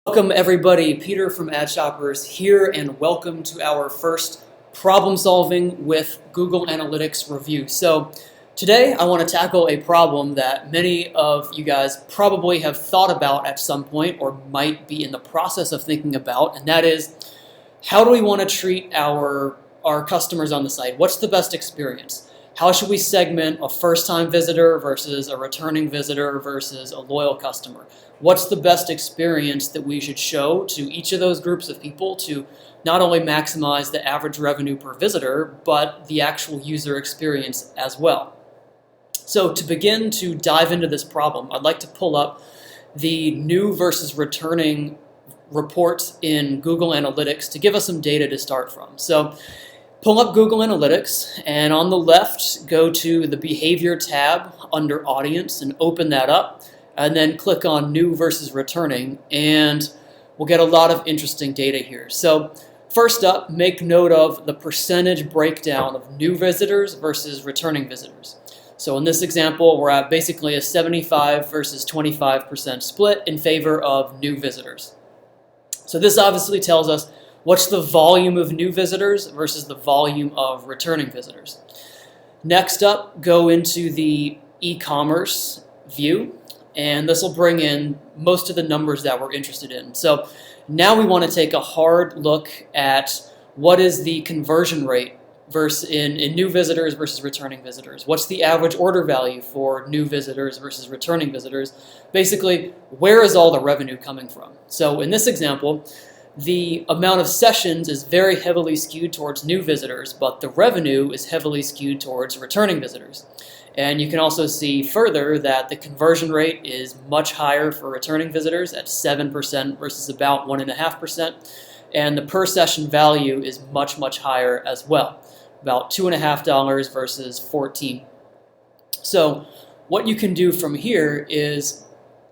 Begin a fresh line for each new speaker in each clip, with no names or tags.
Welcome everybody, Peter from Ad Shoppers here, and welcome to our first problem solving with Google Analytics review. So today I want to tackle a problem that many of you guys probably have thought about at some point or might be in the process of thinking about, and that is, how do we want to treat our customers on the site? What's the best experience? How should we segment a first-time visitor versus a returning visitor versus a loyal customer? What's the best experience that we should show to each of those groups of people to not only maximize the average revenue per visitor, but the actual user experience as well? So to begin to dive into this problem, I'd like to pull up the new versus returning report in Google Analytics to give us some data to start from. So pull up Google Analytics, and on the left, go to the Behavior tab under Audience and open that up, and then click on New versus Returning, and we'll get a lot of interesting data here. So first up, make note of the percentage breakdown of new visitors versus returning visitors. So in this example, we're at basically a 75 versus 25% split in favor of new visitors. So this obviously tells us what's the volume of new visitors versus the volume of returning visitors. Next up, go into the e-commerce view, and this will bring in most of the numbers that we're interested in. So now we want to take a hard look at what is the conversion rate in new visitors versus returning visitors. What's the average order value for new visitors versus returning visitors? Basically, where is all the revenue coming from? So in this example, the amount of sessions is very heavily skewed towards new visitors, but the revenue is heavily skewed towards returning visitors. And you can also see further that the conversion rate is much higher for returning visitors at 7% versus about 1.5%. And the per session value is much, much higher as well, about $2.50 versus $14. So what you can do from here is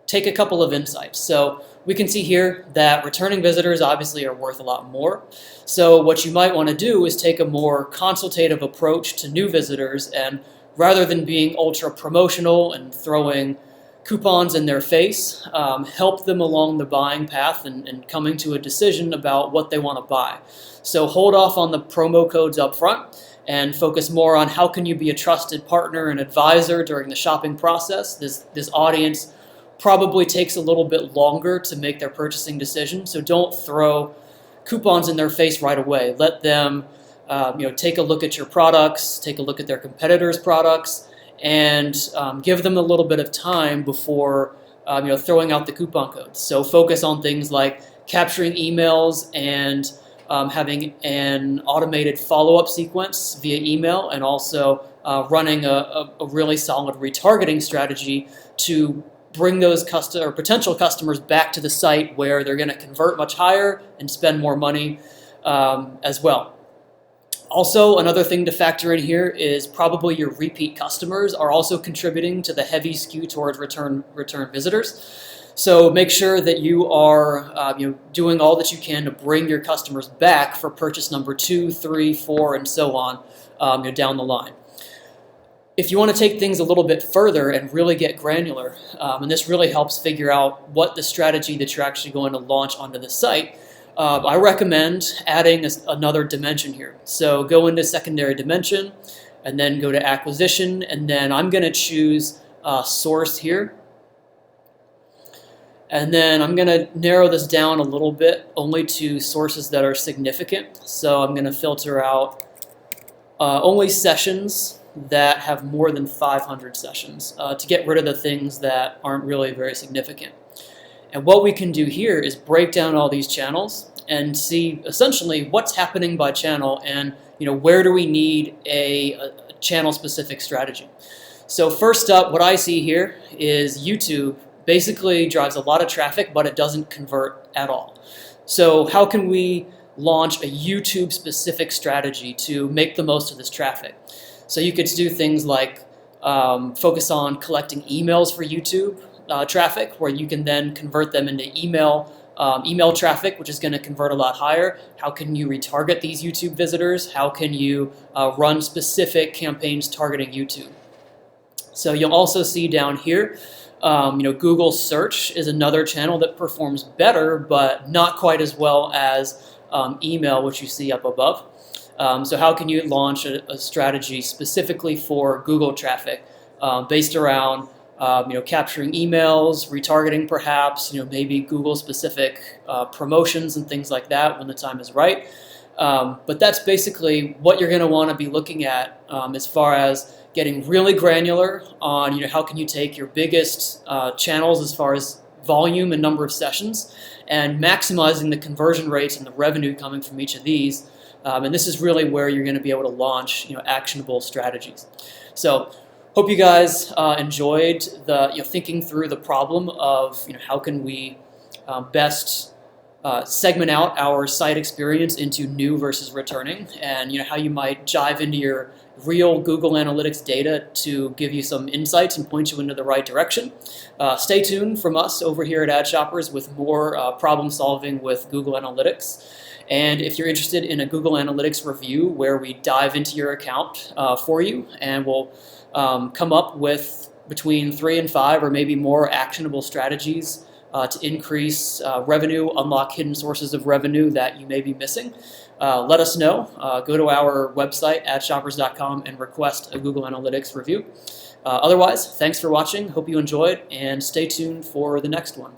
take a couple of insights. So we can see here that returning visitors obviously are worth a lot more. So what you might want to do is take a more consultative approach to new visitors, and rather than being ultra promotional and throwing coupons in their face, help them along the buying path and coming to a decision about what they want to buy. So hold off on the promo codes up front and focus more on how can you be a trusted partner and advisor during the shopping process. This audience probably takes a little bit longer to make their purchasing decision, so don't throw coupons in their face right away. Let them take a look at your products, take a look at their competitors' products, and give them a little bit of time before throwing out the coupon codes. So focus on things like capturing emails and having an automated follow-up sequence via email, and also running a really solid retargeting strategy to bring those potential customers back to the site where they're going to convert much higher and spend more money as well. Also, another thing to factor in here is probably your repeat customers are also contributing to the heavy skew towards return visitors. So make sure that you are doing all that you can to bring your customers back for purchase number 2, 3, 4, and so on down the line. If you want to take things a little bit further and really get granular, and this really helps figure out what the strategy that you're actually going to launch onto the site, I recommend adding another dimension here. So go into secondary dimension, and then go to acquisition, and then I'm going to choose source here. And then I'm going to narrow this down a little bit, only to sources that are significant. So I'm going to filter out only sessions that have more than 500 sessions to get rid of the things that aren't really very significant. And what we can do here is break down all these channels and see essentially what's happening by channel, and where do we need a channel-specific strategy. So first up, what I see here is YouTube basically drives a lot of traffic, but it doesn't convert at all. So how can we launch a YouTube-specific strategy to make the most of this traffic? So you could do things like focus on collecting emails for YouTube traffic, where you can then convert them into email traffic, which is going to convert a lot higher. How can you retarget these YouTube visitors? How can you run specific campaigns targeting YouTube? So you'll also see down here Google search is another channel that performs better, but not quite as well as email, which you see up above. So how can you launch a strategy specifically for Google traffic based around capturing emails, retargeting perhaps, maybe Google-specific promotions and things like that when the time is right. But that's basically what you're going to want to be looking at as far as getting really granular on how can you take your biggest channels as far as volume and number of sessions and maximizing the conversion rates and the revenue coming from each of these. And this is really where you're going to be able to launch actionable strategies. So hope you guys enjoyed the thinking through the problem of how can we best segment out our site experience into new versus returning, and how you might jive into your real Google Analytics data to give you some insights and point you into the right direction. Stay tuned from us over here at Ad Shoppers with more problem solving with Google Analytics. And if you're interested in a Google Analytics review where we dive into your account for you and we'll come up with between 3 and 5 or maybe more actionable strategies to increase revenue, unlock hidden sources of revenue that you may be missing, let us know. Go to our website, adshoppers.com, and request a Google Analytics review. Otherwise, thanks for watching. Hope you enjoyed, and stay tuned for the next one.